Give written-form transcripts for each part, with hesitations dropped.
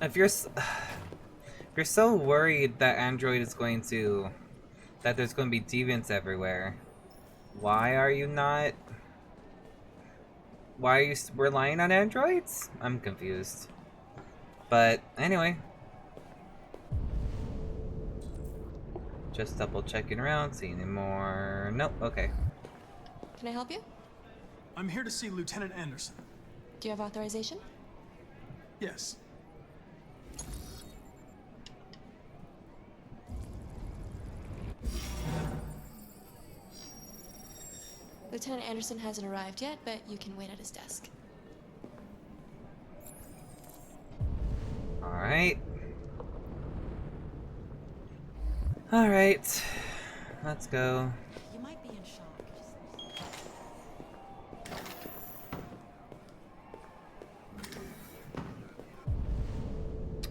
If you're if you're so worried that Android is going to that there's going to be deviants everywhere, why are you not? Why are you relying on androids? I'm confused. But anyway, just double checking around, see any more. Nope. Okay. Can I help you? I'm here to see Lieutenant Anderson. Do you have authorization? Yes. Lieutenant Anderson hasn't arrived yet, but you can wait at his desk. Alright. Alright. Let's go. You might be in shock.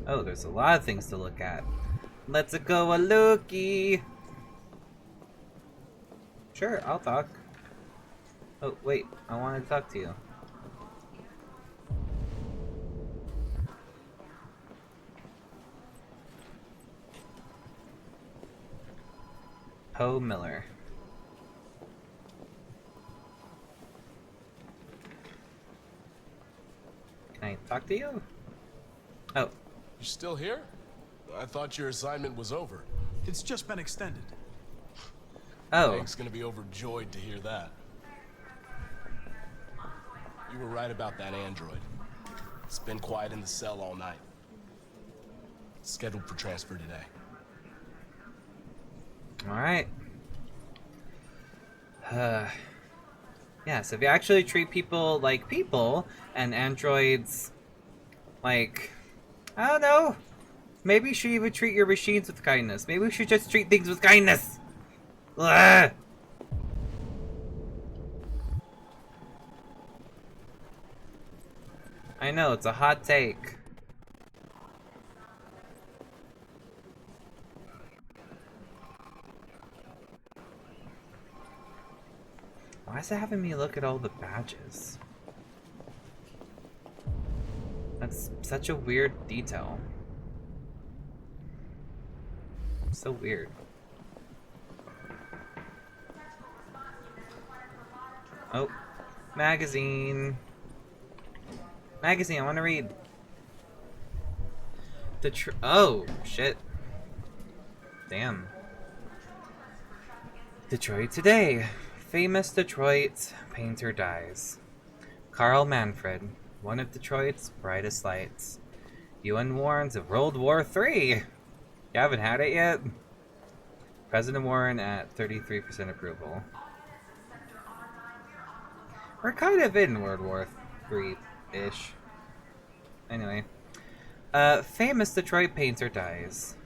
Oh, there's a lot of things to look at. Let's go a looky. Sure, I'll talk. Oh, wait, I want to talk to you. Poe Miller. Can I talk to you? Oh. You're still here? I thought your assignment was over. It's just been extended. Oh. Hank's gonna be overjoyed to hear that. You were right about that android. It's been quiet in the cell all night. It's scheduled for transfer today. Alright. Yeah, so if you actually treat people like people, and androids like... I don't know. Maybe you should even treat your machines with kindness. Maybe we should just treat things with kindness. Ugh. I know, it's a hot take. Why is it having me look at all the badges? That's such a weird detail. So weird. Oh, magazine. Magazine, I want to read. Oh, shit. Damn. Detroit Today. Famous Detroit painter dies. Carl Manfred, one of Detroit's brightest lights. UN warns of World War III. You haven't had it yet? President Warren at 33% approval. We're kind of in World War III-ish. Anyway. Famous Detroit painter dies.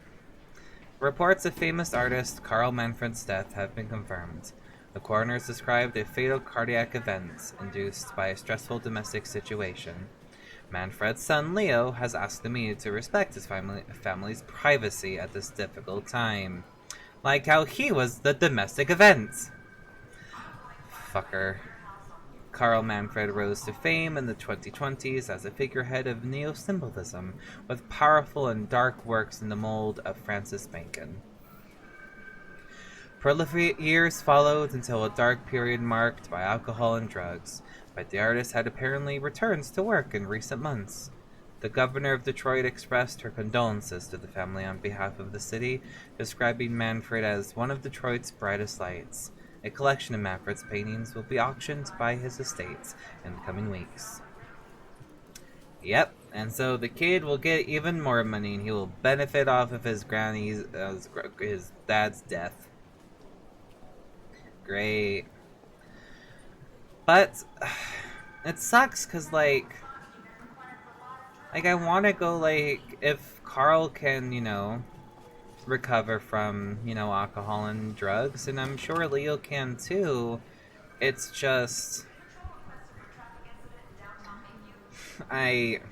Reports of famous artist Carl Manfred's death have been confirmed. The coroners described a fatal cardiac event induced by a stressful domestic situation. Manfred's son Leo has asked the media to respect his family's privacy at this difficult time. Like how he was the domestic event. Fucker. Carl Manfred rose to fame in the 2020s as a figurehead of neo-symbolism, with powerful and dark works in the mold of Francis Bacon. Prolific years followed until a dark period marked by alcohol and drugs, but the artist had apparently returned to work in recent months. The governor of Detroit expressed her condolences to the family on behalf of the city, describing Manfred as one of Detroit's brightest lights. A collection of Manfred's paintings will be auctioned by his estate in the coming weeks. Yep, and so the kid will get even more money, and he will benefit off of his his dad's death. Great. But it sucks because like I want to go if Carl can, recover from, alcohol and drugs, and I'm sure Leo can too. It's just it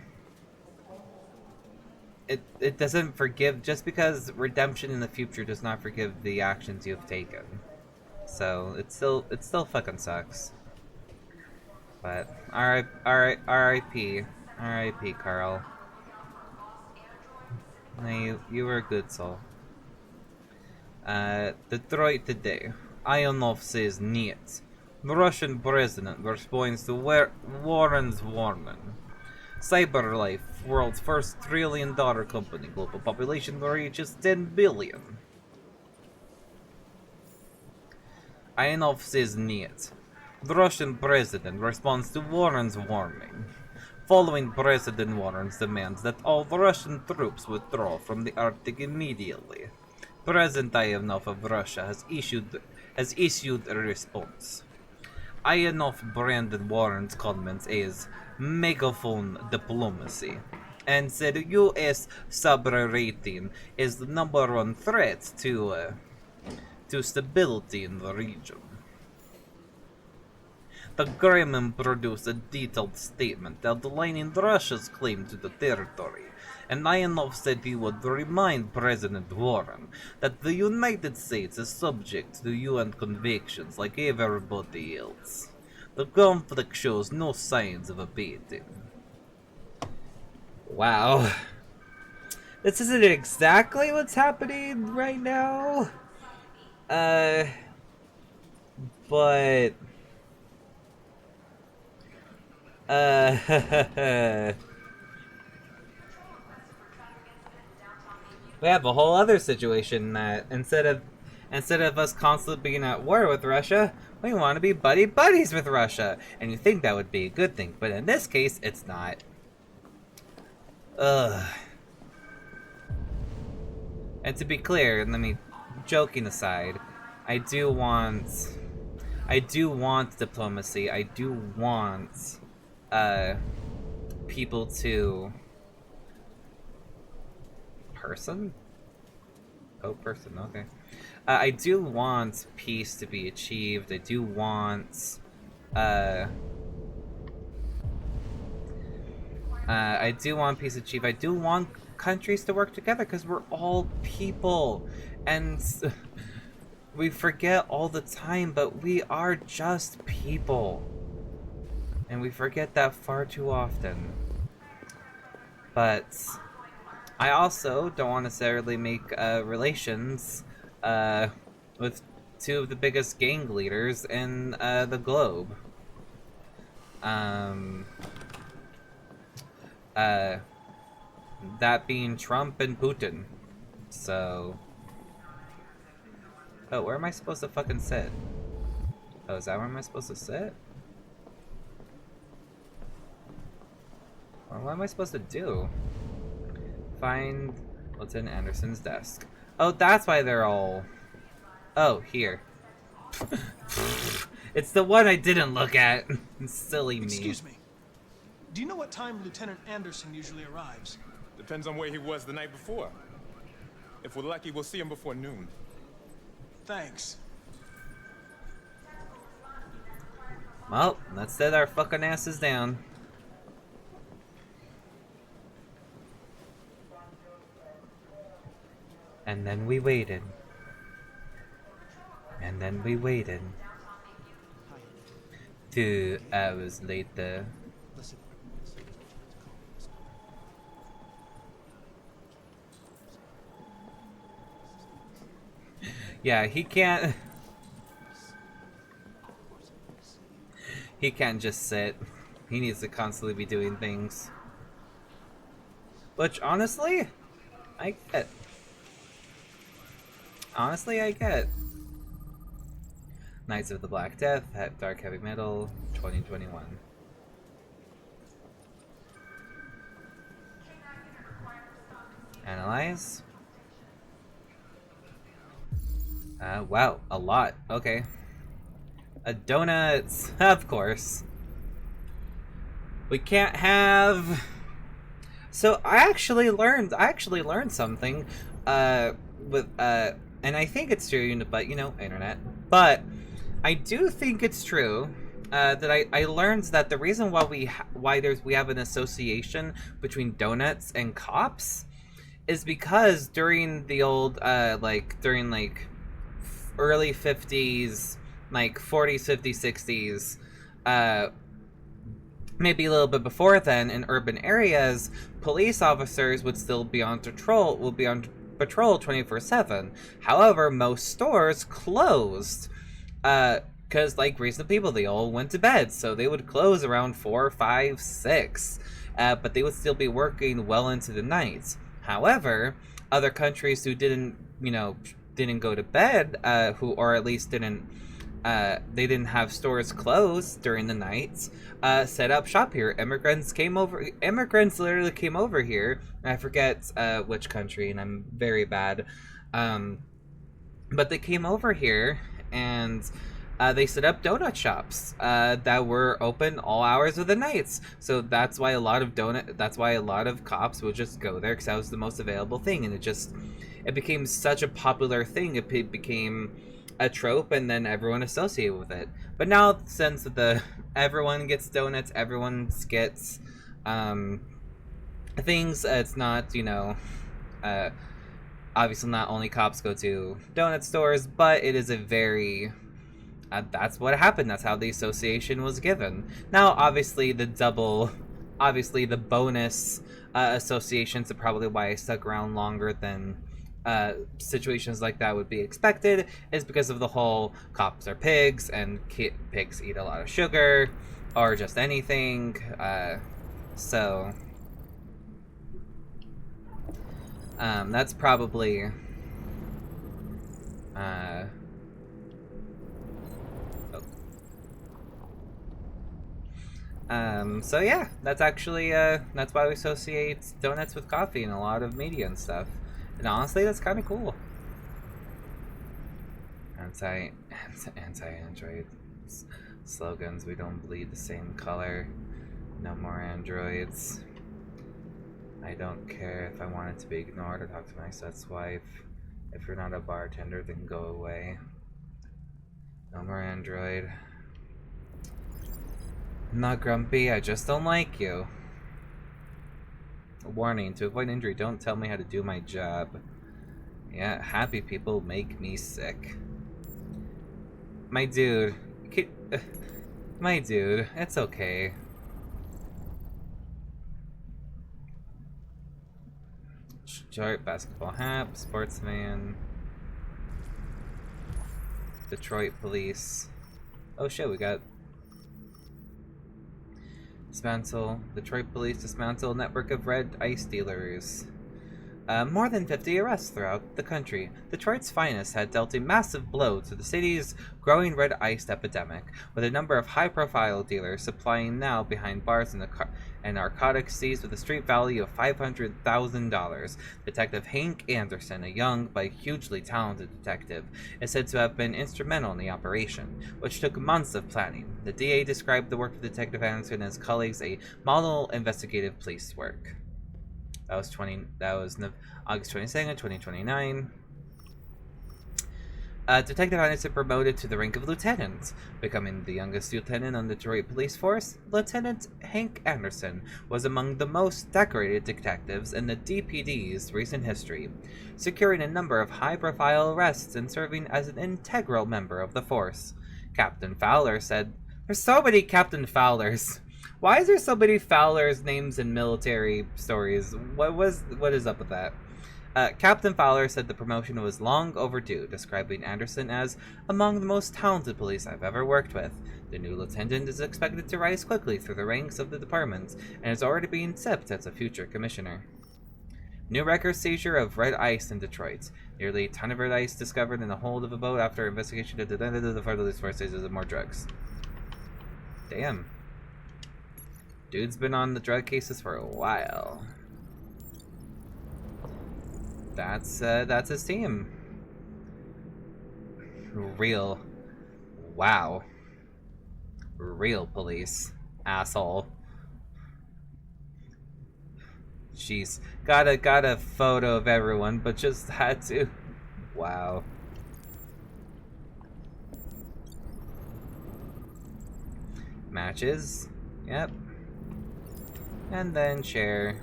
doesn't forgive, just because redemption in the future does not forgive the actions you have taken. So it still fucking sucks. But R.I.P. R.I.P. Carl. No, you were a good soul. Detroit today. Ionov says niet. The Russian president responds to Warren's warning. CyberLife, world's first trillion-dollar company. Global population reaches 10 billion. Ionov says niet. The Russian president responds to Warren's warning. Following President Warren's demands that all the Russian troops withdraw from the Arctic immediately, President Ionov of Russia has issued a response. Ionov branded Warren's comments as megaphone diplomacy, and said U.S. submarine is the #1 threat to stability in the region. The Kremlin produced a detailed statement outlining Russia's claim to the territory, and Ionov said he would remind President Warren that the United States is subject to UN conventions like everybody else. The conflict shows no signs of abating. Wow. This isn't exactly what's happening right now. But... we have a whole other situation that instead of us constantly being at war with Russia, we want to be buddies with Russia. And you think that would be a good thing, but in this case, it's not. Ugh. And to be clear, and let me, joking aside, I do want diplomacy. I do want people to person? Oh, person, okay. I do want peace to be achieved. I do want peace achieved. I do want countries to work together because we're all people, and we forget all the time, but we are just people, and we forget that far too often. But I also don't want to necessarily make relations with two of the biggest gang leaders in the globe. That being Trump and Putin. So... oh, where am I supposed to fucking sit? Oh, is that where am I supposed to sit? Or what am I supposed to do? Find Lieutenant Anderson's desk. Oh, that's why they're all... oh, here. It's the one I didn't look at. Silly me. Excuse me. Do you know what time Lieutenant Anderson usually arrives? Depends on where he was the night before. If we're lucky, we'll see him before noon. Thanks. Well, let's set our fucking asses down. And then we waited. And then we waited. 2 hours later. Yeah, he can't... he can't just sit. He needs to constantly be doing things. Which, honestly, I get. Honestly, I get. Knights of the Black Death, Dark Heavy Metal, 2021. Analyze. Wow, a lot. Okay. Donuts, of course. We can't have... so I actually learned something, with, and I think it's true, but, you know, internet. But I do think it's true, that I learned that the reason why we have an association between donuts and cops is because during the old, during, early 50s, 40s, 50s, 60s, maybe a little bit before then, in urban areas, police officers would still be on patrol, 24/7. However, most stores closed. Because, like, reasonable people, they all went to bed, so they would close around 4, 5, 6. But they would still be working well into the night. However, other countries who didn't go to bed, or at least they didn't have stores closed during the night, set up shop here. Immigrants literally came over here. I forget which country, and I'm very bad. But they came over here, and they set up donut shops that were open all hours of the nights. So that's why a lot of cops would just go there, because that was the most available thing, and it became such a popular thing. It became a trope, and then everyone associated with it. But now, since everyone gets donuts, everyone gets things. It's not, obviously not only cops go to donut stores, but it is a very that's what happened. That's how the association was given. Now, obviously, the bonus associations are probably why I stuck around longer than situations like that would be expected, is because of the whole cops are pigs, and pigs eat a lot of sugar, or just anything. So that's probably so yeah, that's actually, that's why we associate donuts with coffee in a lot of media and stuff. And honestly, that's kind of cool. Anti-android slogans. We don't bleed the same color. No more androids. I don't care if I wanted to be ignored or talk to my ex-wife. If you're not a bartender, then go away. No more android. I'm not grumpy, I just don't like you. Warning, to avoid injury, don't tell me how to do my job. Yeah, happy people make me sick. My dude, it's okay. Detroit basketball hap, sportsman. Detroit police. Oh shit, we got Detroit police dismantle a network of red ice dealers. More than 50 arrests throughout the country. Detroit's finest had dealt a massive blow to the city's growing red ice epidemic, with a number of high-profile dealers supplying now behind bars and narcotics seized with a street value of $500,000. Detective Hank Anderson, a young but hugely talented detective, is said to have been instrumental in the operation, which took months of planning. The DA described the work of Detective Anderson and his colleagues a model investigative police work. That was August 22nd, 2029. Detective Anderson promoted to the rank of lieutenant, becoming the youngest lieutenant on the Detroit Police Force. Lieutenant Hank Anderson was among the most decorated detectives in the DPD's recent history, securing a number of high-profile arrests and serving as an integral member of the force. Captain Fowler said, "There's so many Captain Fowlers. Why is there so many Fowler's names in military stories? What is up with that?" Captain Fowler said the promotion was long overdue, describing Anderson as among the most talented police I've ever worked with. The new lieutenant is expected to rise quickly through the ranks of the department and is already being tipped as a future commissioner. New record seizure of red ice in Detroit. Nearly a ton of red ice discovered in the hold of a boat after investigation into the police force seizes more drugs. Damn. Dude's been on the drug cases for a while. That's his team. Real. Wow. Real police. Asshole. She's got a photo of everyone, but just had to. Wow. Matches. Yep. And then share.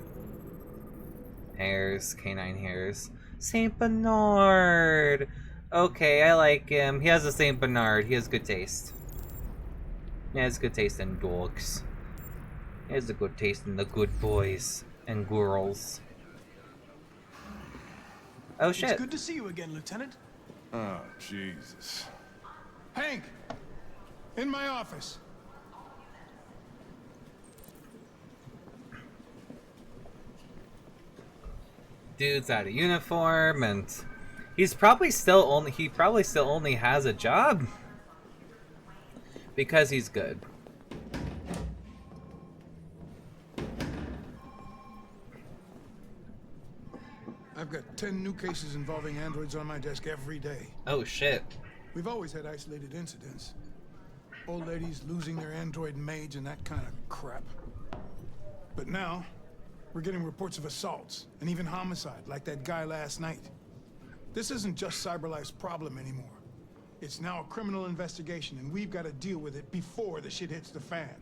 Hairs, canine hairs. Saint Bernard! Okay, I like him. He has a Saint Bernard. He has good taste. He has good taste in dogs. He has a good taste in the good boys and girls. Oh It's shit. good to see you again, Lieutenant. Oh, Jesus. Hank! In my office. Dude's out of uniform, and he probably still only has a job because he's good. I've got 10 new cases involving androids on my desk every day. Oh shit. We've always had isolated incidents. Old ladies losing their android maids and that kind of crap. But now, we're getting reports of assaults and even homicide, like that guy last night. This isn't just CyberLife's problem anymore. It's now a criminal investigation, and we've got to deal with it before the shit hits the fan.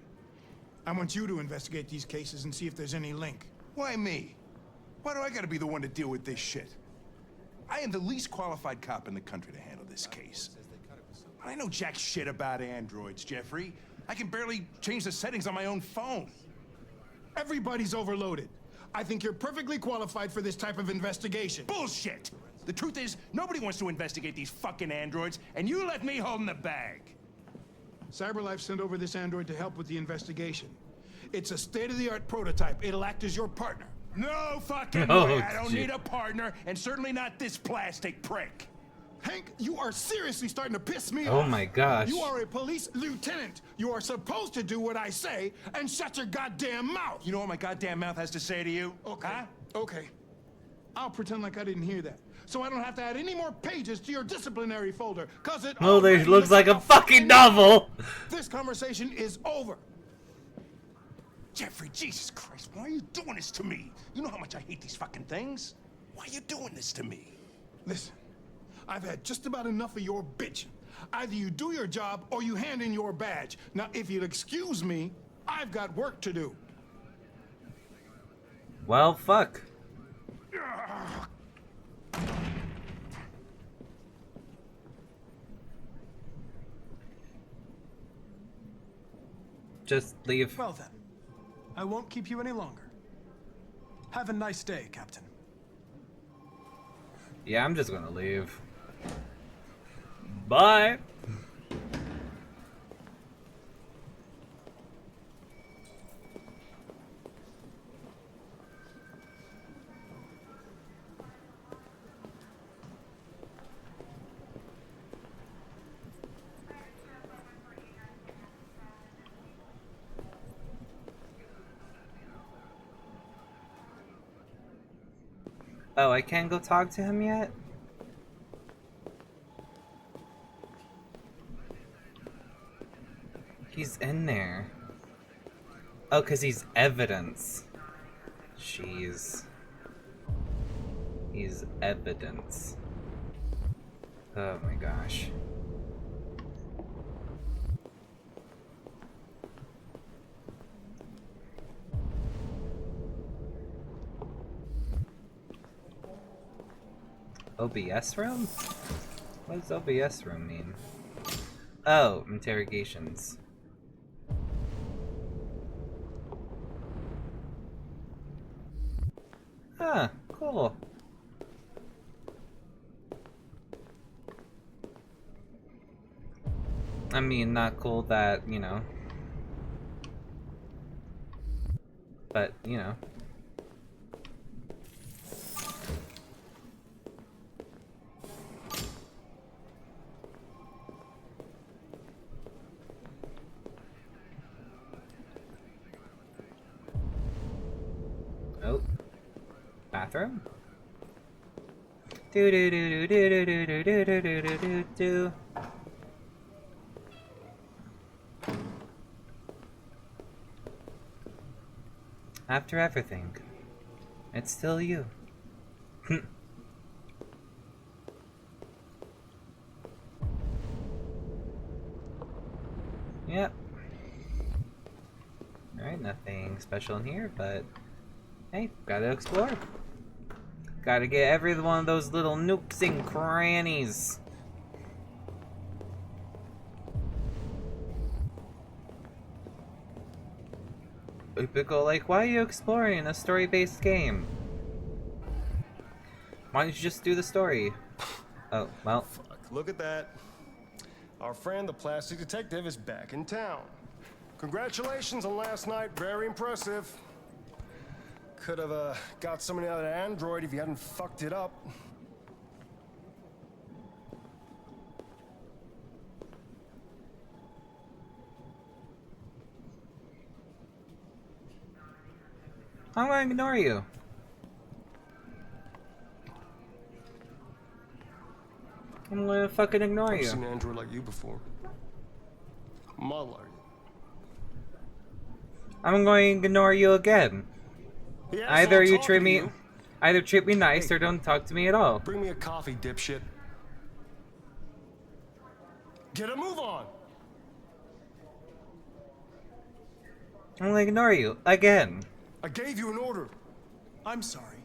I want you to investigate these cases and see if there's any link. Why me? Why do I gotta be the one to deal with this shit? I am the least qualified cop in the country to handle this case. I know jack shit about androids, Jeffrey. I can barely change the settings on my own phone. Everybody's overloaded. I think you're perfectly qualified for this type of investigation. Bullshit! The truth is, nobody wants to investigate these fucking androids, and you left me holding the bag. CyberLife sent over this android to help with the investigation. It's a state-of-the-art prototype. It'll act as your partner. No fucking Oh, way! I don't shit. need a partner, and certainly not this plastic prick. Hank, you are seriously starting to piss me off. Oh my gosh. You are a police lieutenant. You are supposed to do what I say and shut your goddamn mouth. You know what my goddamn mouth has to say to you? Okay. Huh? Okay. I'll pretend like I didn't hear that. So I don't have to add any more pages to your disciplinary folder, cause it Oh, there already looks like a fucking novel. This conversation is over. Jeffrey, Jesus Christ, why are you doing this to me? You know how much I hate these fucking things. Why are you doing this to me? Listen, I've had just about enough of your bitching. Either you do your job or you hand in your badge. Now, if you'll excuse me, I've got work to do. Well, fuck. Just leave. Well then, I won't keep you any longer. Have a nice day, Captain. Yeah, I'm just gonna leave. Bye. Oh, I can't go talk to him yet? He's in there. Oh, 'cause he's evidence. Jeez. He's evidence. Oh my gosh. OBS room? What does OBS room mean? Oh, interrogations. Huh, cool. I mean, not cool that, you know. But, you know. Oh. Bathroom? Do do do do do do do do do do do do do. After everything, it's still you. Yep. Alright, nothing special in here, but hey, gotta explore. Gotta get every one of those little nooks and crannies. People like, why are you exploring a story-based game? Why don't you just do the story? Oh, well. Fuck, look at that. Our friend the plastic detective is back in town. Congratulations on last night, very impressive. Could have got somebody out of the android if you hadn't fucked it up. I'm gonna ignore you. I'm gonna fucking ignore I've you. seen an android like you before. Model are you? I'm going to ignore you again. Yes, Either I'm you talking treat to me, you. either treat me nice Hey. or don't talk to me at all. Bring me a coffee, dipshit. Get a move on. I'm gonna ignore you again. I gave you an order. I'm sorry,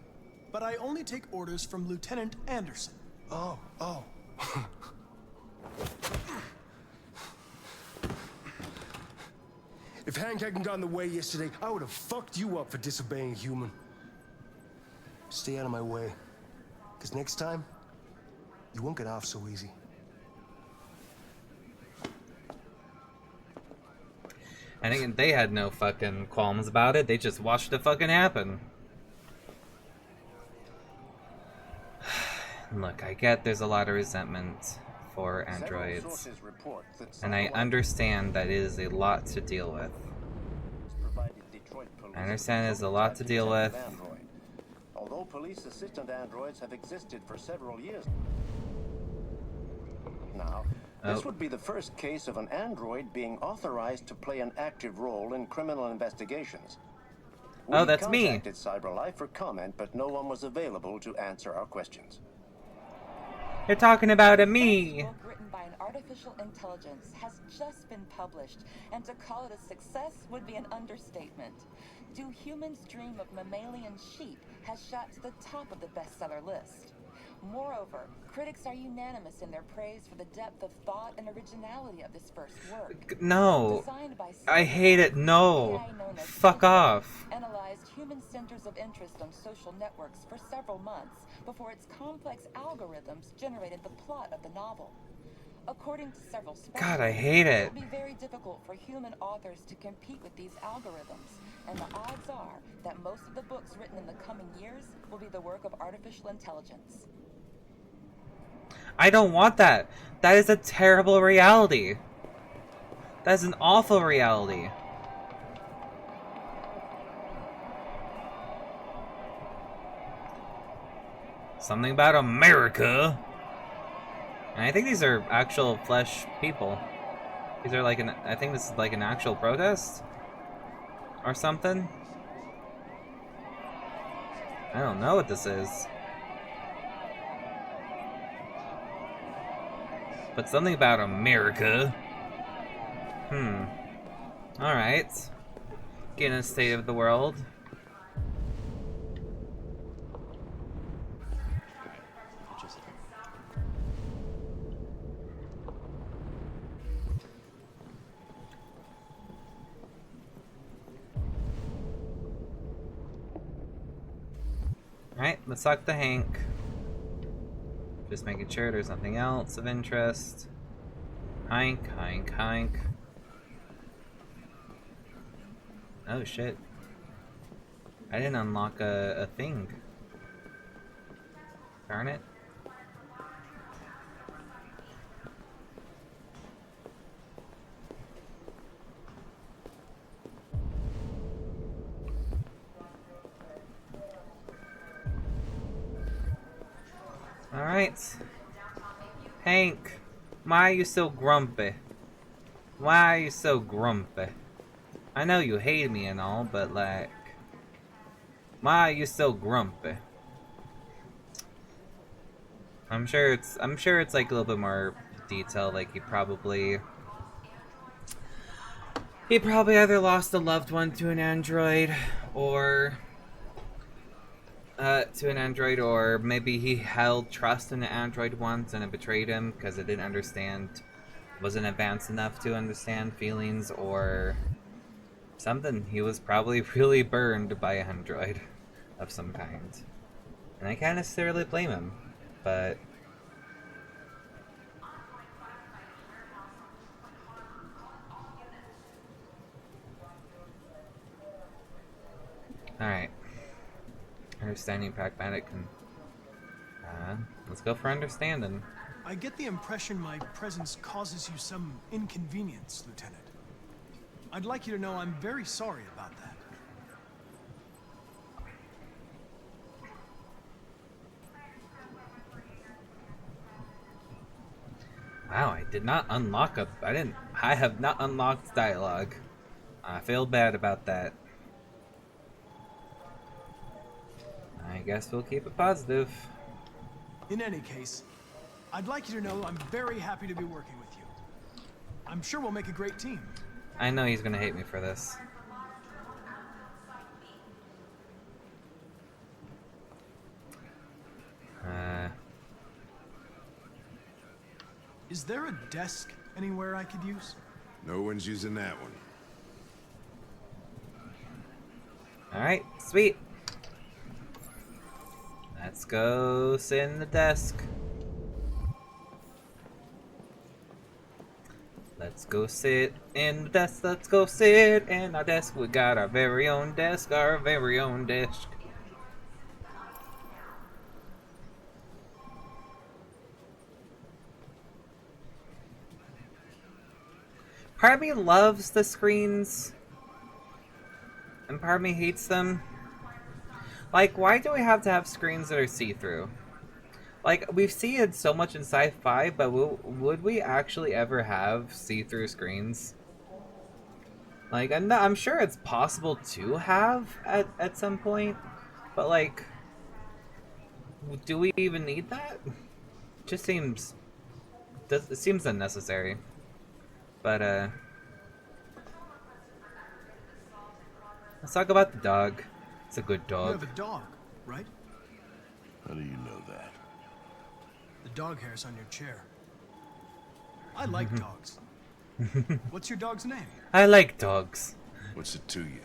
but I only take orders from Lieutenant Anderson. Oh. If Hank hadn't gotten in the way yesterday, I would have fucked you up for disobeying a human. Stay out of my way. Because next time, you won't get off so easy. I think they had no fucking qualms about it. They just watched it fucking happen. Look, I get there's a lot of resentment for androids. And I understand that it is a lot to deal with. I understand it's a lot to deal with. Although police assistant androids have existed for several years now, this would be the first case of an android being authorized to play an active role in criminal investigations. Oh, that's me. We contacted CyberLife for comment, but no one was available to answer our questions. You're talking about a me. Book written by an artificial intelligence has just been published, and to call it a success would be an understatement. Do Humans Dream of Mammalian Sheep has shot to the top of the bestseller list. Moreover, critics are unanimous in their praise for the depth of thought and originality of this first work. No. Designed by I hate it. No. AI known as Fuck diffy, off. Analyzed human centers of interest on social networks for several months before its complex algorithms generated the plot of the novel. According to several God, I hate it. It will be very difficult for human authors to compete with these algorithms, and the odds are that most of the books written in the coming years will be the work of artificial intelligence. I don't want that. That is a terrible reality. That is an awful reality. Something about America. And I think these are actual flesh people. These are like I think this is like an actual protest? Or something? I don't know what this is. But something about America. Alright. Getting a state of the world. Alright, let's talk to Hank. Just making sure there's nothing else of interest. Hank. Oh shit. I didn't unlock a thing. Darn it. Alright. Hank, why are you so grumpy? Why are you so grumpy? I know you hate me and all, but like, why are you so grumpy? I'm sure it's like a little bit more detail, like he probably either lost a loved one to an android or maybe he held trust in an android once and it betrayed him because it didn't wasn't advanced enough to understand feelings, or Something. He was probably really burned by an android of some kind. And I can't necessarily blame him, but... Alright. Understanding pragmatic and... let's go for understanding. I get the impression my presence causes you some inconvenience, Lieutenant. I'd like you to know I'm very sorry about that. Wow, I did not unlock I have not unlocked dialogue. I feel bad about that. I guess we'll keep it positive. In any case, I'd like you to know I'm very happy to be working with you. I'm sure we'll make a great team. I know he's gonna hate me for this. Is there a desk anywhere I could use? No one's using that one. Alright, sweet. Let's go sit in the desk. Let's go sit in the desk. Let's go sit in our desk. We got our very own desk, our very own desk. Part of me loves the screens, and part of me hates them. Like, why do we have to have screens that are see-through? Like, we've seen it so much in sci-fi, but would we actually ever have see-through screens? Like, I'm sure it's possible to have at some point, but like, do we even need that? Just seems... it seems unnecessary. But, let's talk about the dog. It's a good dog. You have a dog, right? How do you know that? The dog hair's on your chair. I like dogs. What's your dog's name? I like dogs. What's it to you?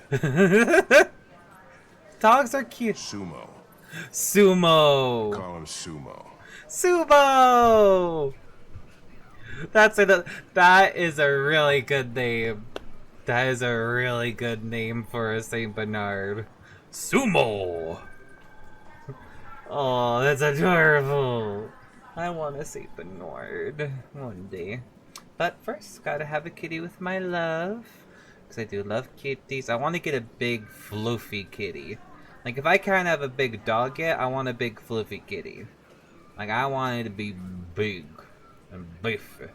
Dogs are cute. Sumo. Sumo. Call him Sumo. Sumo. That is a really good name. That is a really good name for a Saint Bernard. Sumo. Oh, that's adorable. I want a Saint Bernard one day. But first, gotta have a kitty with my love. Because I do love kitties. I want to get a big, fluffy kitty. Like, if I can't have a big dog yet, I want a big, fluffy kitty. Like, I want it to be big and beefy.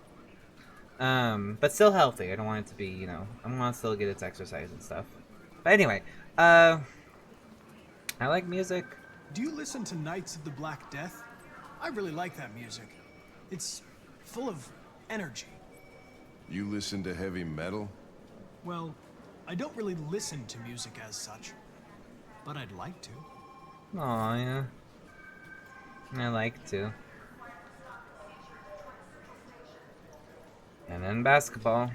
But still healthy. I don't want it to be, you know, I want to still get its exercise and stuff. But anyway, I like music. Do you listen to Knights of the Black Death? I really like that music. It's full of energy. You listen to heavy metal? Well, I don't really listen to music as such, but I'd like to. Aw, yeah. I like to. And then basketball.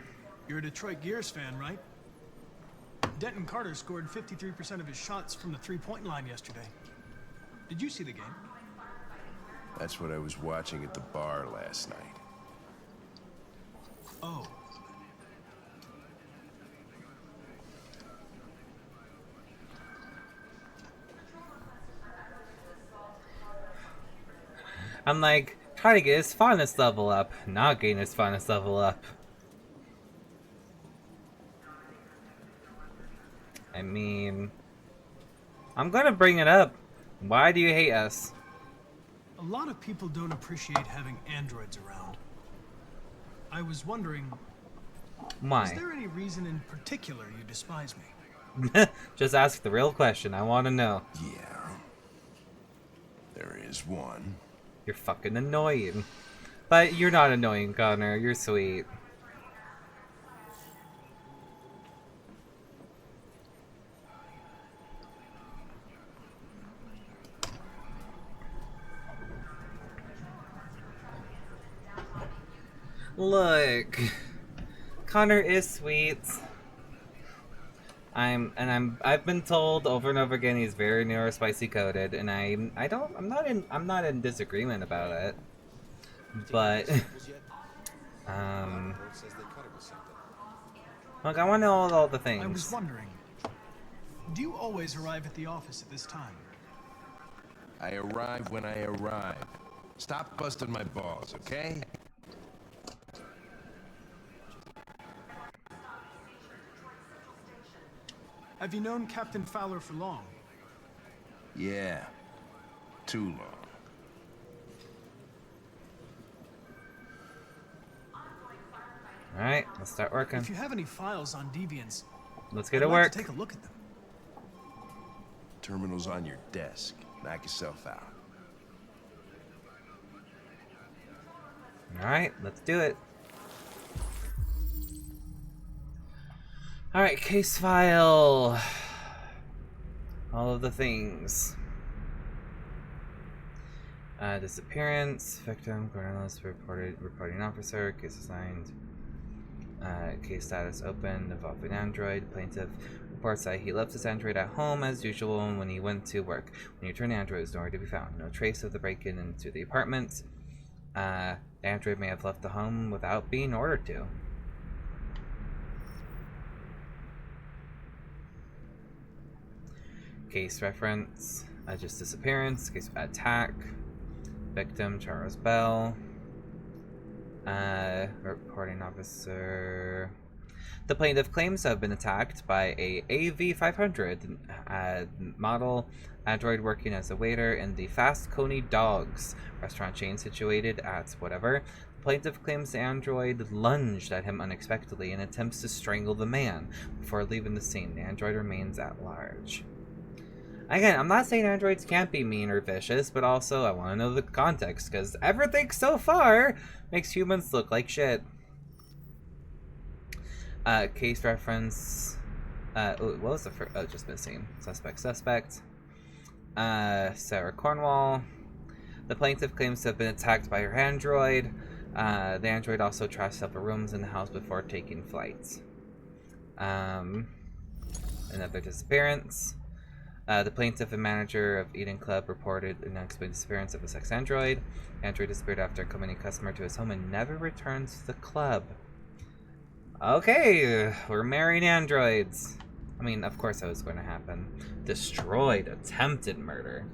You're a Detroit Gears fan, right? Denton Carter scored 53% of his shots from the three-point line yesterday. Did you see the game? That's what I was watching at the bar last night. Oh. I'm like, trying to get his fitness level up, not getting his fitness level up. I mean, I'm gonna bring it up. Why do you hate us? A lot of people don't appreciate having androids around. I was wondering, Why? is there any reason in particular you despise me? Just ask the real question. I want to know. Yeah. There is one. You're fucking annoying. But you're not annoying, Connor. You're sweet. Look. Connor is sweet. I've been told over and over again he's very neurospicy coded, and I'm not in disagreement about it. But look, I want to know all the things. I was wondering, do you always arrive at the office at this time? I arrive when I arrive. Stop busting my balls, okay? Have you known Captain Fowler for long? Yeah. Too long. Alright, let's start working. If you have any files on deviants, let's get I'd to like work. to take a look at them. Terminal's on your desk. Knock yourself out. Alright, let's do it. Alright, case file. All of the things. Disappearance, victim, journalist, reporting officer, case assigned. Case status open, involving android. Plaintiff reports that he left his android at home as usual when he went to work. When he returned, the android was nowhere to be found. No trace of the break-in into the apartment. The android may have left the home without being ordered to. Case reference, just disappearance, case attack, victim Charles Bell, reporting officer. The plaintiff claims to have been attacked by a AV-500 model android working as a waiter in the Fast Coney Dogs restaurant chain situated at whatever. The plaintiff claims the android lunged at him unexpectedly and attempts to strangle the man before leaving the scene. The android remains at large. Again, I'm not saying androids can't be mean or vicious, but also I want to know the context, because everything so far makes humans look like shit. Case reference. What was the first? Oh, just missing. Suspect. Sarah Cornwall. The plaintiff claims to have been attacked by her android. The android also trashed several rooms in the house before taking flight. Another disappearance. The plaintiff and manager of Eden Club reported an unexplained disappearance of a sex android. Android disappeared after accompanying a customer to his home and never returned to the club. Okay, we're marrying androids. I mean, of course that was going to happen. Destroyed, attempted murder.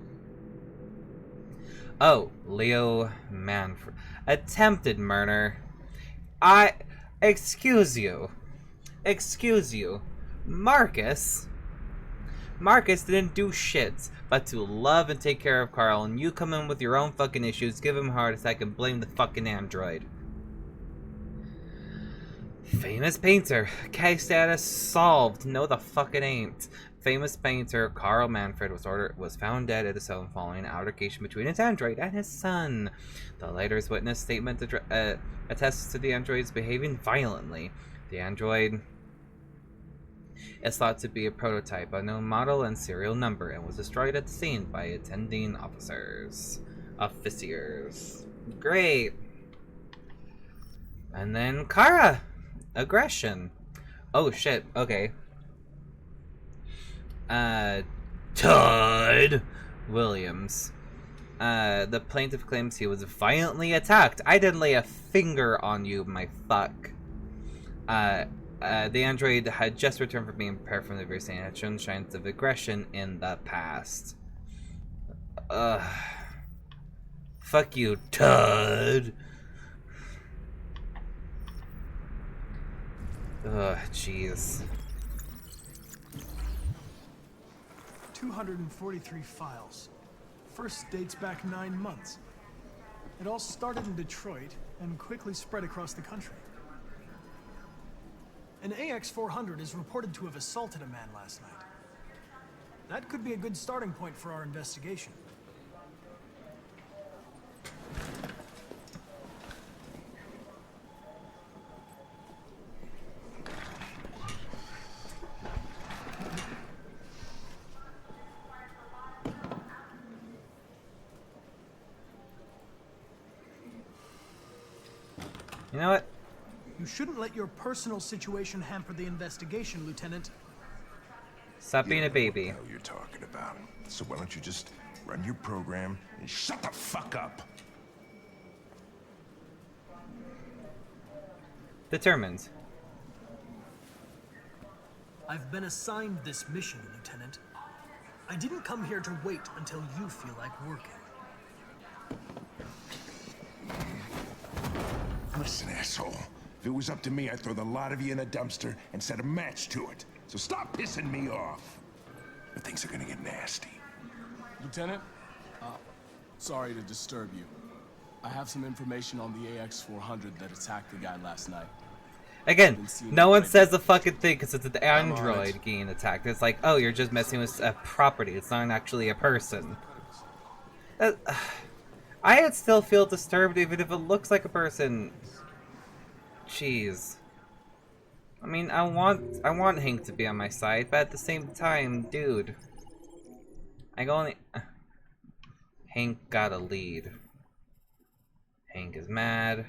Oh, Leo Manfred. Attempted murder. Excuse you. Marcus didn't do shit but to love and take care of Carl, and you come in with your own fucking issues, give him a heart attack, and blame the fucking android. Famous painter. Case status solved. No, the fuck it ain't. Famous painter Carl Manfred was found dead at his home following an altercation between his android and his son. The later's witness statement attests to the android's behaving violently. The android is thought to be a prototype, unknown model and serial number, and was destroyed at the scene by attending officers. Great. And then Kara. Aggression. Oh shit, okay. Todd Williams. The plaintiff claims he was violently attacked. I didn't lay a finger on you, my fuck. The android had just returned from being prepared from the very scene and had shown signs of aggression in the past. Fuck you, Todd. Ugh, jeez. 243 files. First dates back 9 months. It all started in Detroit and quickly spread across the country. An AX-400 is reported to have assaulted a man last night. That could be a good starting point for our investigation. You know what? You shouldn't let your personal situation hamper the investigation, Lieutenant. Stop being a baby. What the hell you're talking about. So why don't you just run your program and shut the fuck up? Determined. I've been assigned this mission, Lieutenant. I didn't come here to wait until you feel like working. Listen, asshole. If it was up to me, I'd throw the lot of you in a dumpster and set a match to it. So stop pissing me off. But things are gonna get nasty. Lieutenant, sorry to disturb you. I have some information on the AX-400 that attacked the guy last night. Again, no one says a fucking thing because it's an android getting attacked. It's like, oh, you're just messing with a property. It's not actually a person. I'd still feel disturbed even if it looks like a person. Jeez. I mean, I want Hank to be on my side, but at the same time, dude. Hank got a lead. Hank is mad.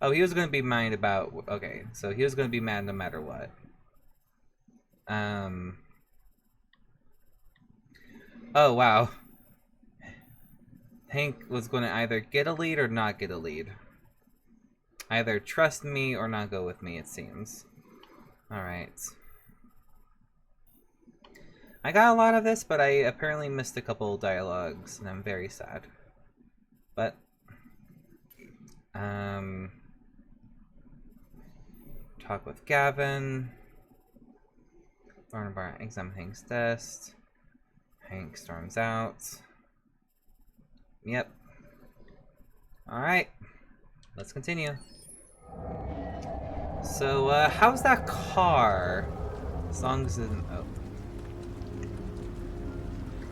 Oh, he was gonna be mad about. Okay, so he was gonna be mad no matter what. Oh wow. Hank was gonna either get a lead or not get a lead. Either trust me or not go with me, it seems. Alright. I got a lot of this, but I apparently missed a couple dialogues, and I'm very sad. But, talk with Gavin. Learn about examine Hank's test. Hank storms out. Yep. Alright. Let's continue. So, how's that car? As long as it isn't... Oh.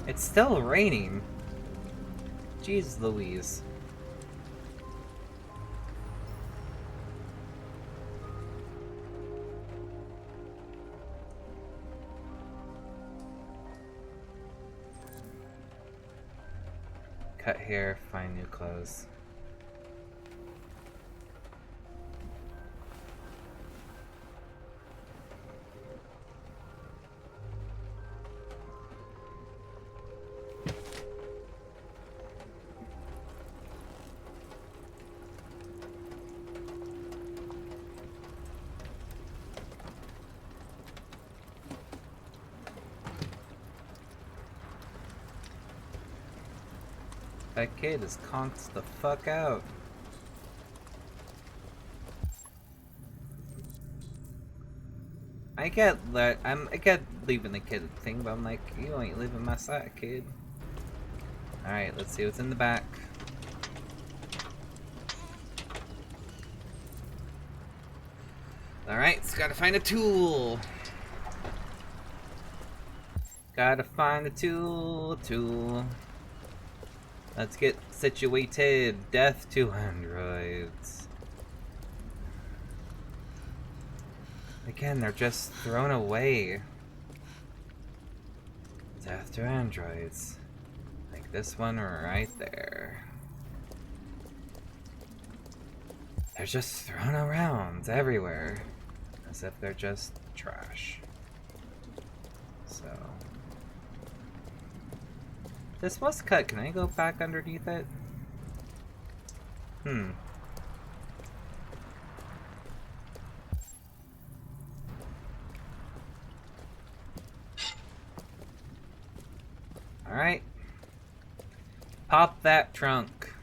It's still raining. Jeez Louise. Cut hair, find new clothes. That kid is conked the fuck out. I get leaving the kid thing, but I'm like, you ain't leaving my side, kid. Alright, let's see what's in the back. Alright, gotta find a tool. Gotta find a tool. Let's get situated. Death to androids. Again, they're just thrown away. Death to androids. Like this one right there. They're just thrown around everywhere. As if they're just trash. So... This was cut. Can I go back underneath it? Alright. Pop that trunk.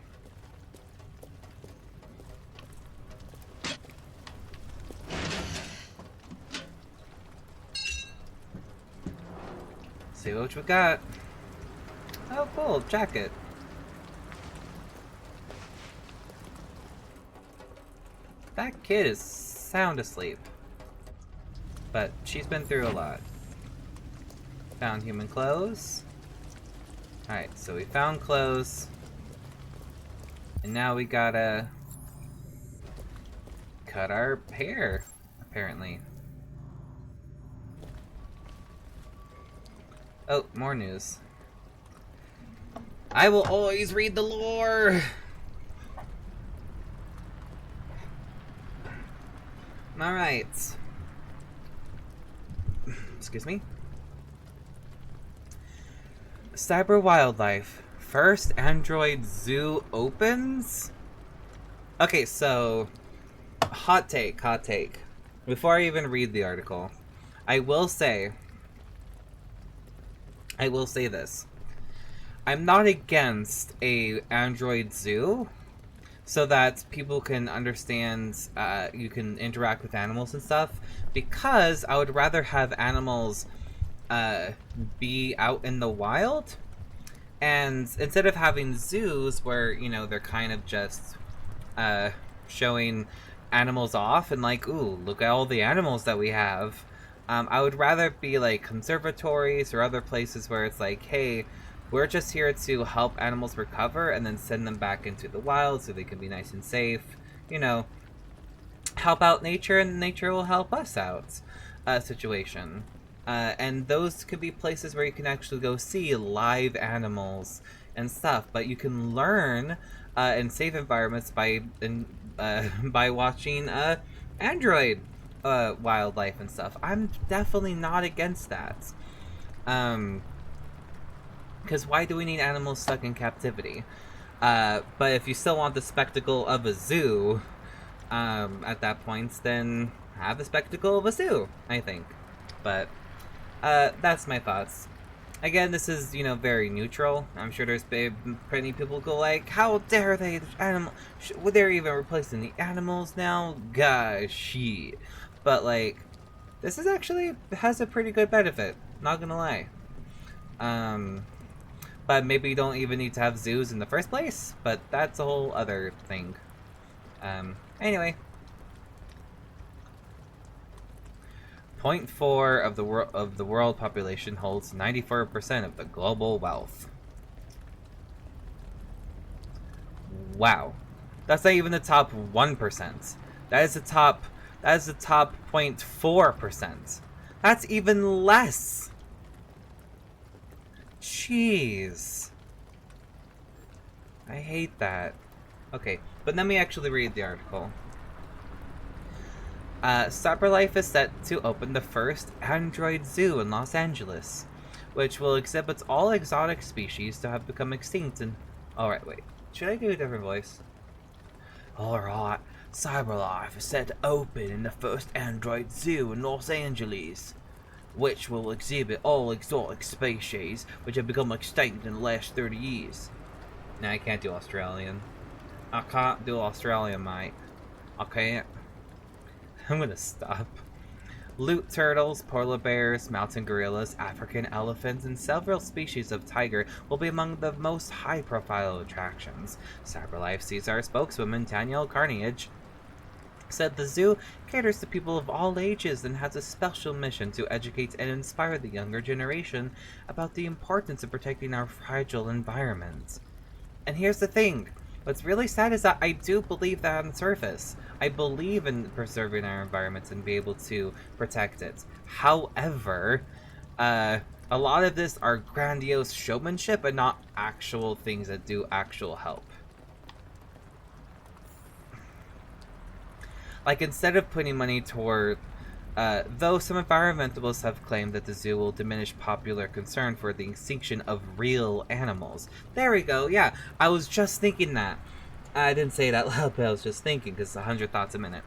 See what we got. Oh, cool, jacket. That kid is sound asleep. But she's been through a lot. Found human clothes. Alright, so we found clothes. And now we gotta cut our hair, apparently. Oh, more news. I will always read the lore! Alright. Excuse me. Cyber wildlife. First android zoo opens? Okay, so hot take. Before I even read the article, I will say this. I'm not against a android zoo so that people can understand, you can interact with animals and stuff, because I would rather have animals be out in the wild, and instead of having zoos where, you know, they're kind of just showing animals off and like, ooh, look at all the animals that we have. I would rather be like conservatories or other places where it's like, hey, we're just here to help animals recover and then send them back into the wild so they can be nice and safe. You know, help out nature and nature will help us out situation. And those could be places where you can actually go see live animals and stuff, but you can learn in safe environments by watching Android wildlife and stuff. I'm definitely not against that. Because why do we need animals stuck in captivity? But if you still want the spectacle of a zoo, at that point, then have the spectacle of a zoo, I think. But that's my thoughts. Again, this is, you know, very neutral. I'm sure there's plenty people go like, how dare they, they're even replacing the animals now? Gosh, shit. But like, this is actually has a pretty good benefit, not gonna lie. But maybe you don't even need to have zoos in the first place, but that's a whole other thing. Anyway. 0.4 of the world population holds 94% of the global wealth. Wow. That's not even the top 1%. That is the top 0.4%. That's even less. Jeez. I hate that. Okay, but let me actually read the article. CyberLife is set to open the first Android Zoo in Los Angeles, which will exhibit all exotic species to have become extinct and... Alright, wait. Should I do a different voice? Alright, CyberLife is set to open in the first Android Zoo in Los Angeles, which will exhibit all exotic species which have become extinct in the last 30 years. Nah, I can't do Australian. I can't do Australian, mate. I can't. I'm gonna stop. Loot turtles, polar bears, mountain gorillas, African elephants, and several species of tiger will be among the most high-profile attractions. CyberLife CSR spokeswoman Danielle Carnage said the zoo caters to people of all ages and has a special mission to educate and inspire the younger generation about the importance of protecting our fragile environment. And here's the thing. What's really sad is that I do believe that on the surface. I believe in preserving our environment and be able to protect it. However, a lot of this are grandiose showmanship and not actual things that do actual help. Like, instead of putting money toward... though some environmentalists have claimed that the zoo will diminish popular concern for the extinction of real animals. There we go, yeah. I was just thinking that. I didn't say it out loud, but I was just thinking, because 100 thoughts a minute.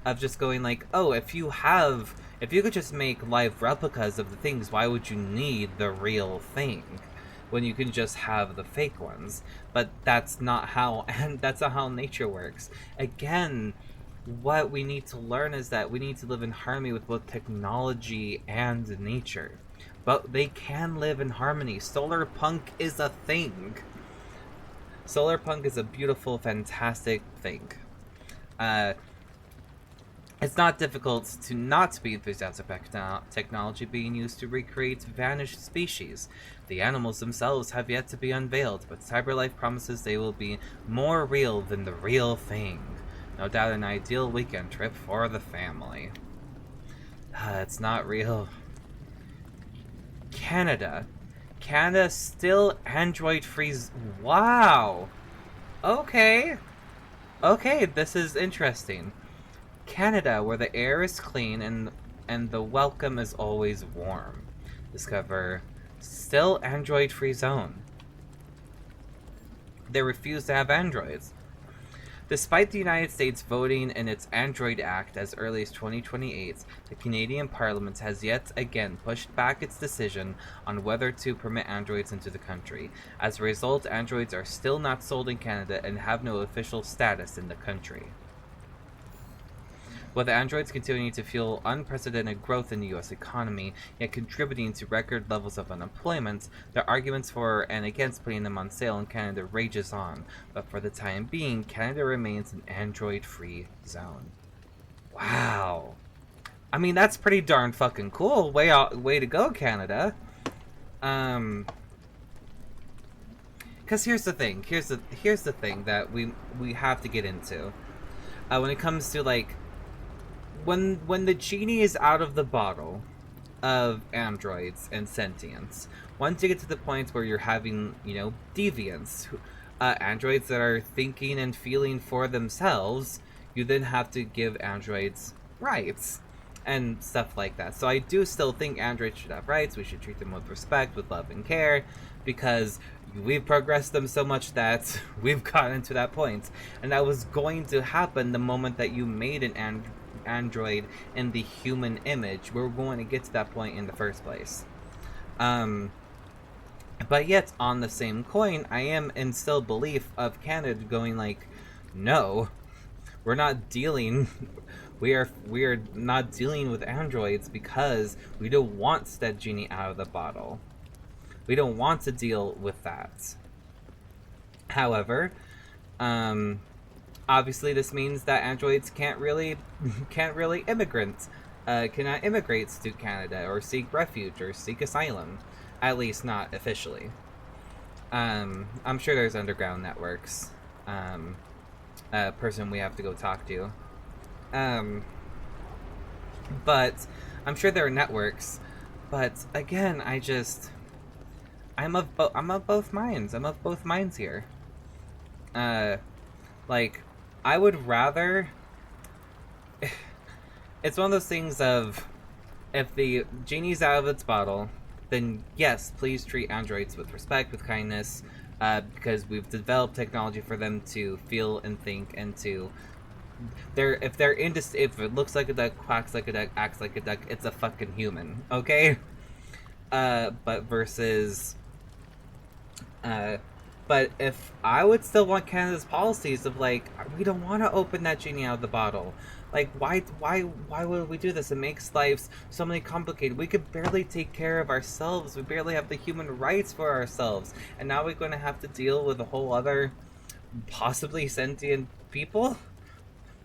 Of just going like, oh, if you could just make live replicas of the things, why would you need the real thing? When you can just have the fake ones. But that's not how, and that's not how nature works. Again, what we need to learn is that we need to live in harmony with both technology and nature. But they can live in harmony. Solar punk is a thing. Solar punk is a beautiful, fantastic thing. It's not difficult to not be enthusiastic about technology being used to recreate vanished species. The animals themselves have yet to be unveiled, but CyberLife promises they will be more real than the real thing. No doubt an ideal weekend trip for the family. It's not real. Canada. Canada still Android-free. Wow! Okay. Okay, this is interesting. Canada, where the air is clean and and the welcome is always warm. Discover still android-free zone. They refuse to have androids. Despite the United States voting in its Android Act as early as 2028, the Canadian Parliament has yet again pushed back its decision on whether to permit androids into the country. As a result, androids are still not sold in Canada and have no official status in the country. With androids continuing to fuel unprecedented growth in the US economy, yet contributing to record levels of unemployment, the arguments for and against putting them on sale in Canada rages on, but for the time being, Canada remains an android-free zone. Wow. I mean, that's pretty darn fucking cool. Way to go, Canada. Because here's the thing. Here's the thing that we have to get into. When it comes to, like, when the genie is out of the bottle of androids and sentience, once you get to the point where you're having, you know, deviants, androids that are thinking and feeling for themselves, you then have to give androids rights and stuff like that. So I do still think androids should have rights. We should treat them with respect, with love and care, because we've progressed them so much that we've gotten to that point. And that was going to happen the moment that you made an android in the human image. We're going to get to that point in the first place. But yet, on the same coin, I am in still belief of Canada going like, no, we're not dealing... We are not dealing with androids because we don't want that genie out of the bottle. We don't want to deal with that. However, obviously this means that androids cannot immigrate to Canada or seek refuge or seek asylum, at least not officially. I'm sure there's underground networks. A person we have to go talk to. But I'm sure there are networks. But again, I'm of both minds. I'm of both minds here. Like, I would rather... It's one of those things of, if the genie's out of its bottle, then yes, please treat androids with respect, with kindness, because we've developed technology for them to feel and think and to... If it looks like a duck, quacks like a duck, acts like a duck, it's a fucking human, okay? But if I would still want Canada's policies of, like, we don't want to open that genie out of the bottle. Like, why would we do this? It makes lives so many complicated. We could barely take care of ourselves. We barely have the human rights for ourselves. And now we're going to have to deal with a whole other possibly sentient people?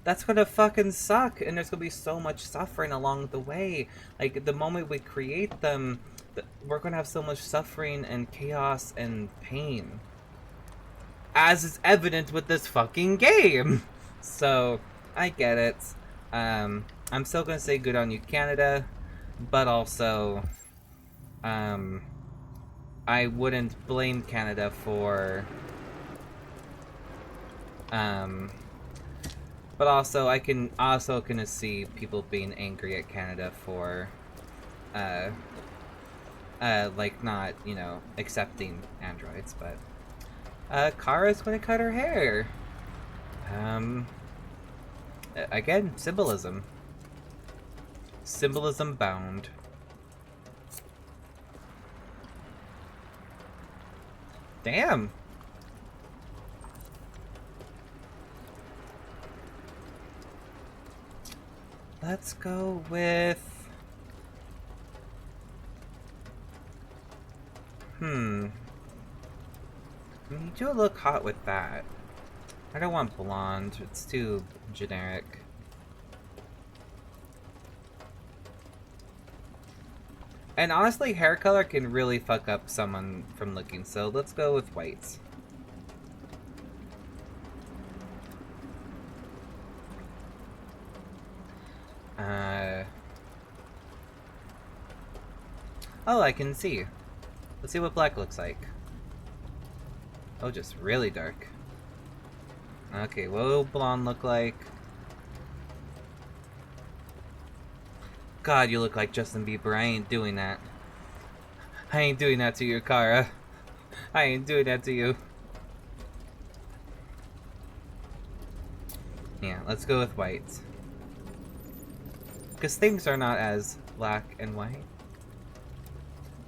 That's gonna fucking suck, and there's gonna be so much suffering along the way. Like, the moment we create them, we're gonna have so much suffering and chaos and pain. As is evident with this fucking game! So, I get it. I'm still gonna say good on you, Canada, but also, I wouldn't blame Canada for, but also, I can also kind of see people being angry at Canada for, like, not, you know, accepting androids, but, Kara's gonna cut her hair. Again, symbolism. Symbolism bound. Damn! Let's go with... I mean, you do look hot with that. I don't want blonde. It's too generic. And honestly, hair color can really fuck up someone from looking, so let's go with white. Oh, I can see. Let's see what black looks like. Oh, just really dark. Okay, what will blonde look like? God, you look like Justin Bieber. I ain't doing that. I ain't doing that to you, Kara. I ain't doing that to you. Yeah, let's go with white. Because things are not as black and white.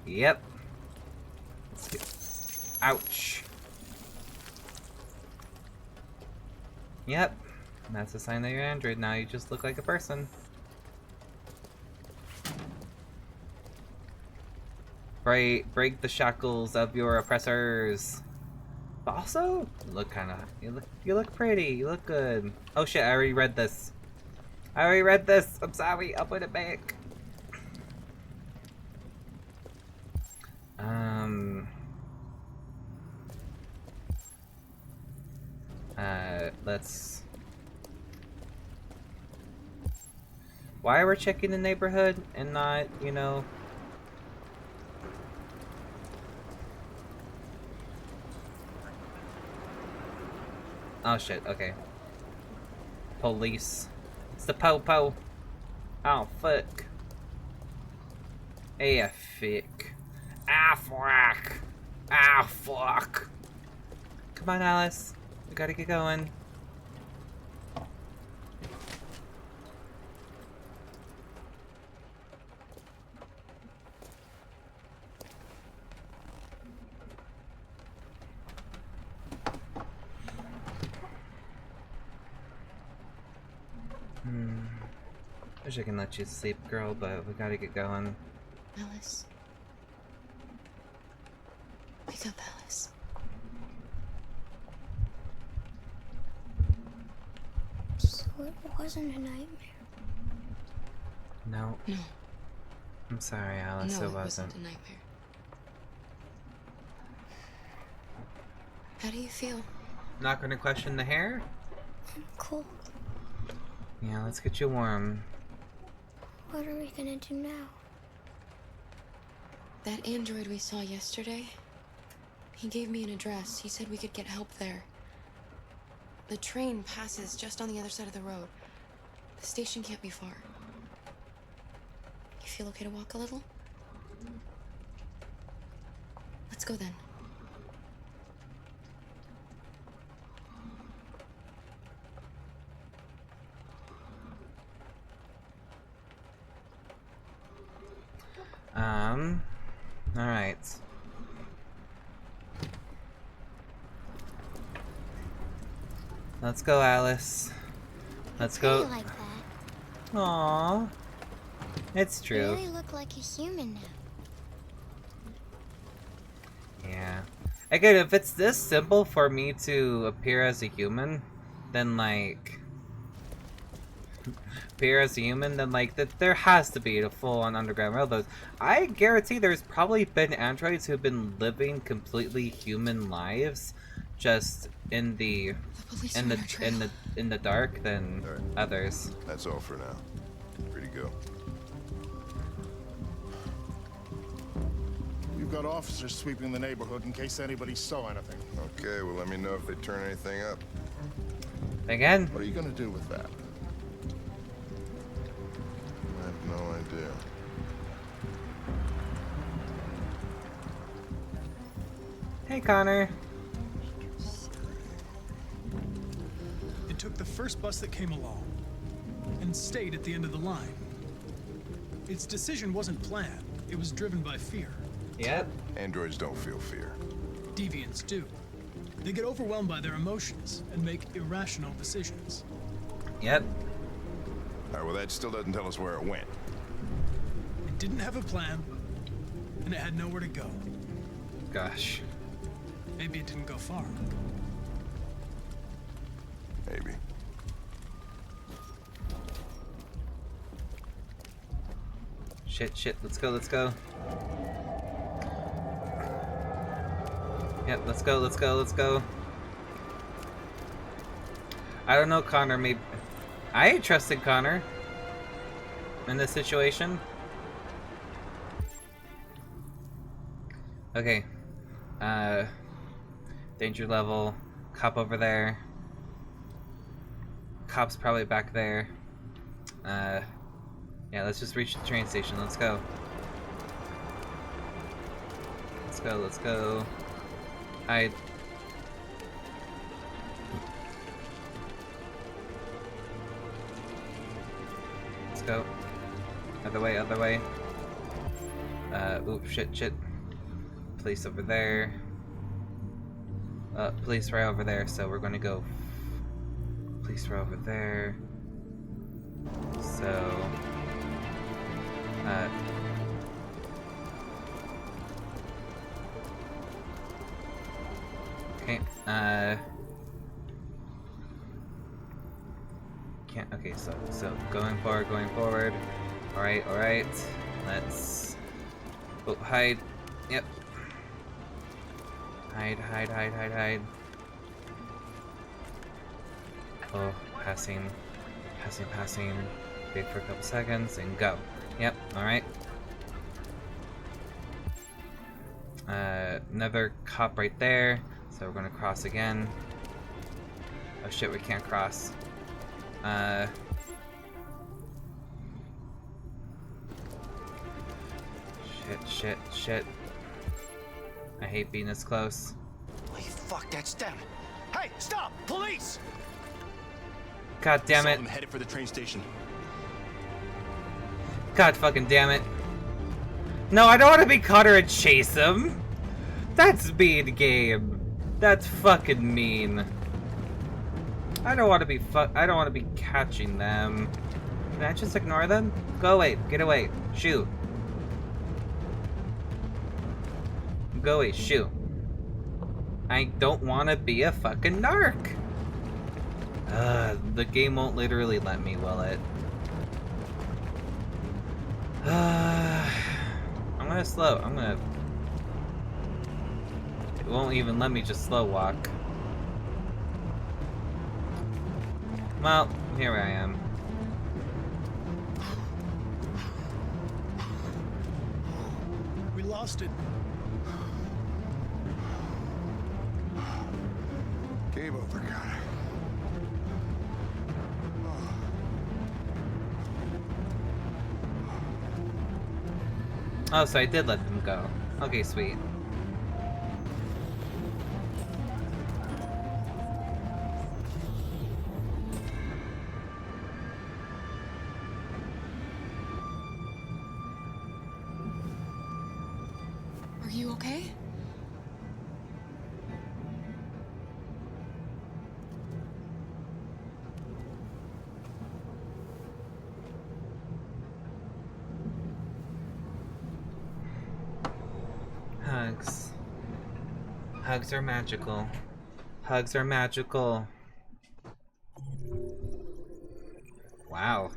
Yep. Let's get... Ouch. Yep. That's a sign that you're Android. Now you just look like a person. Break the shackles of your oppressors. But also, you look pretty. You look good. Oh shit! I already read this. I'm sorry. I'll put it back. Let's. Why are we checking the neighborhood and not, you know? Oh shit, okay. Police. It's the po-po. Oh fuck. Ah fuck. Ah fuck. Ah fuck. Come on, Alice. We gotta get going. Wish I can let you sleep, girl, but we gotta get going. Alice. Wake up, Alice. So it wasn't a nightmare. No. No. I'm sorry, Alice, No, it wasn't. a nightmare. How do you feel? Not gonna question the hair? I'm cold. Yeah, let's get you warm. What are we gonna do now? That android we saw yesterday, he gave me an address. He said we could get help there. The train passes just on the other side of the road. The station can't be far. You feel okay to walk a little? Let's go then. Alright. Let's go, Alice. Let's go. Like that. Aww. It's You true. really look like a human now. Yeah. Again, if it's this simple for me to appear as a human, then like... that there has to be a full-on underground railroad. I guarantee there's probably been androids who've been living completely human lives, just in the dark than others. That's all for now. Free to go. We've got officers sweeping the neighborhood in case anybody saw anything. Okay, well let me know if they turn anything up. Again? What are you gonna do with that? I have no idea. Hey, Connor. It took the first bus that came along and stayed at the end of the line. Its decision wasn't planned. It was driven by fear. Yep. Androids don't feel fear. Deviants do. They get overwhelmed by their emotions and make irrational decisions. Yep. Alright, well that still doesn't tell us where it went. It didn't have a plan, and it had nowhere to go. Gosh. Maybe it didn't go far. Maybe. Shit, let's go. Yep, let's go. I don't know, Connor, maybe... I trusted Connor in this situation. Okay. Danger level. Cop over there. Cop's probably back there. Yeah, let's just reach the train station. Let's go. Let's go, let's go. Hide. Let's go. Other way, other way. Oop, shit, shit. Police over there. Police right over there, so we're gonna go. Police right over there. So. Okay, can't, okay, so going forward. Alright, let's, oh, hide, yep. Hide. Oh, passing. Wait for a couple seconds and go. Yep, alright. Another cop right there, so we're gonna cross again. Oh shit, we can't cross. Shit. I hate being this close. Holy fuck, that's them. Hey, stop! Police! God damn it. I'm headed for the train station. God fucking damn it. No, I don't want to be Connor and chase him. That's mean, game. That's fucking mean. I don't want to be I don't want to be catching them. Can I just ignore them? Go away. Get away. Shoot. Go away. Shoot. I don't want to be a fucking narc. The game won't literally let me, will it? I'm gonna slow. It won't even let me just slow walk. Well, here I am. We lost it. Game over, Connor. Oh, so I did let them go. Okay, sweet. Are you okay? Hugs. Hugs are magical. Hugs are magical. Wow.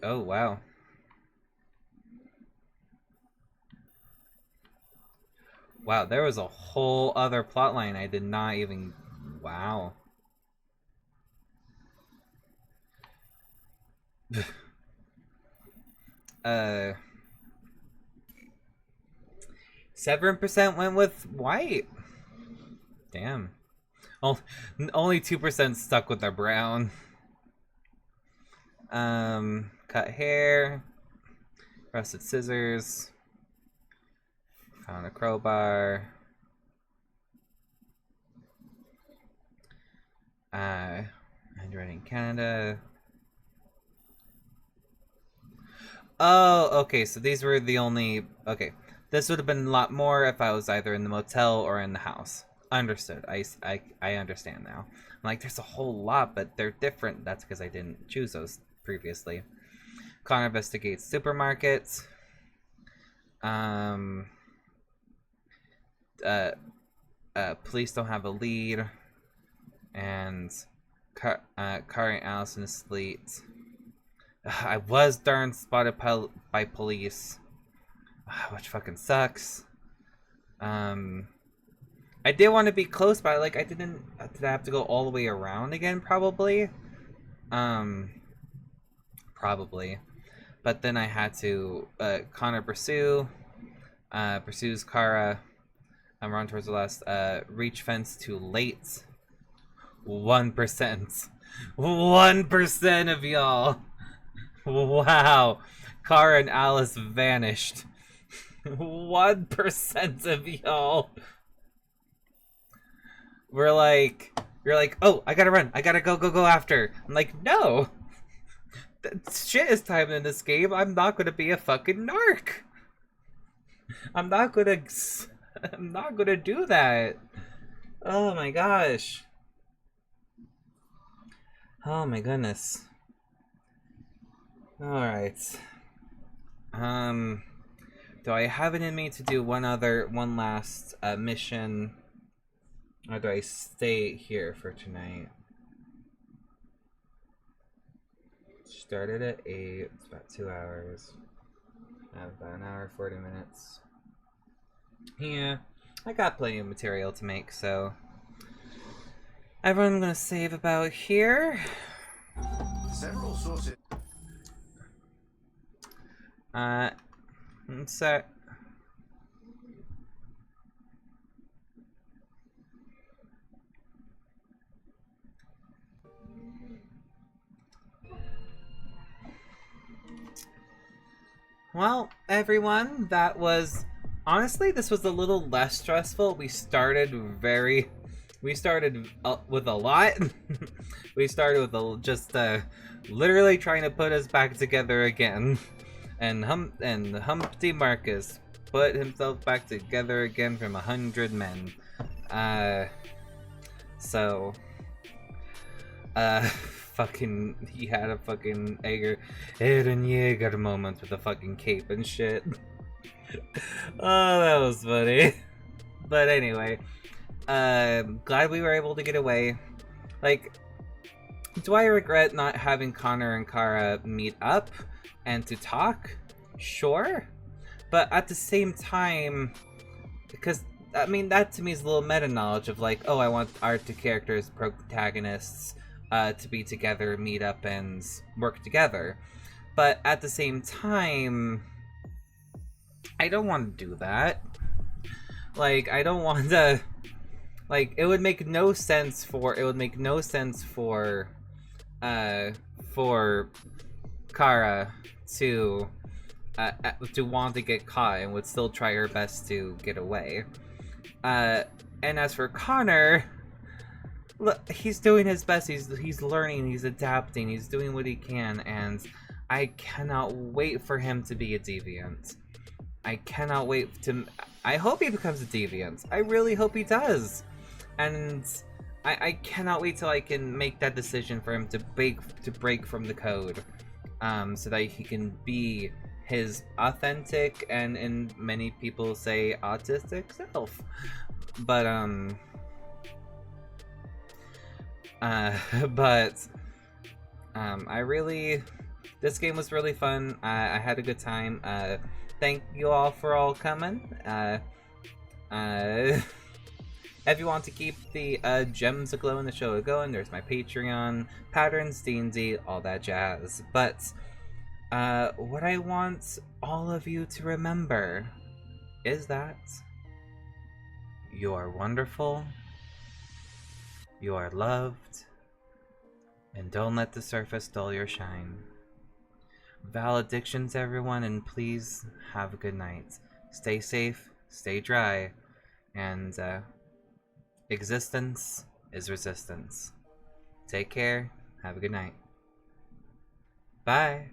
Oh, wow. Wow, there was a whole other plotline I did not even... Wow. 7% went with white. Damn. Only 2% stuck with their brown. Cut hair. Rusted scissors. Found a crowbar. Handwriting Canada. Oh, okay, so these were the only... Okay. This would have been a lot more if I was either in the motel or in the house. Understood. I understand now. I'm like, there's a whole lot, but they're different. That's because I didn't choose those previously. Connor investigates supermarkets. Police don't have a lead. And Car and Allison is late. I was darn spotted by police. Which fucking sucks. I did want to be close, but like I didn't. Did I have to go all the way around again? Probably. Probably. But then I had to. Connor pursues Kara. I'm running towards the last. Reach fence too late. 1%. 1% of y'all. Wow. Kara and Alice vanished. 1% of y'all. You're like, oh, I gotta run. I gotta go after. I'm like, no. Shit is timed in this game. I'm not gonna be a fucking narc. I'm not gonna do that. Oh my gosh. Oh my goodness. Alright. Do I have it in me to do one last mission? Or do I stay here for tonight? Started at 8, it's about 2 hours. I have about an hour, 40 minutes. Yeah, I got plenty of material to make, so everyone gonna save about here. Several sources. So well, everyone, that was honestly, this was a little less stressful. We started with a lot. We started with just literally trying to put us back together again. And Humpty Marcus put himself back together again from 100 men. Fucking, he had a fucking Eren Yeager moment with a fucking cape and shit. Oh, that was funny. But anyway, glad we were able to get away. Like, do I regret not having Connor and Kara meet up and to talk? Sure. But at the same time, because, I mean, that to me is a little meta-knowledge of like, oh, I want our two characters, protagonists, to be together, meet up, and work together. But at the same time, I don't want to do that. Like, I don't want to... Like, it would make no sense for Kara to want to get caught and would still try her best to get away. And as for Connor, look, he's doing his best. He's learning. He's adapting. He's doing what he can, and I cannot wait for him to be a deviant. I cannot wait to. I hope he becomes a deviant. I really hope he does, and I cannot wait till I can make that decision for him to break from the code, so that he can be his authentic and many people say autistic self. But I really, this game was really fun. I had a good time. Thank you all for all coming. If you want to keep the gems aglow in the show going, there's my Patreon, patterns, D&D, all that jazz. But what I want all of you to remember is that you are wonderful, you are loved, and don't let the surface dull your shine. Valedictions, everyone, and please have a good night. Stay safe, stay dry, and existence is resistance. Take care, have a good night. Bye!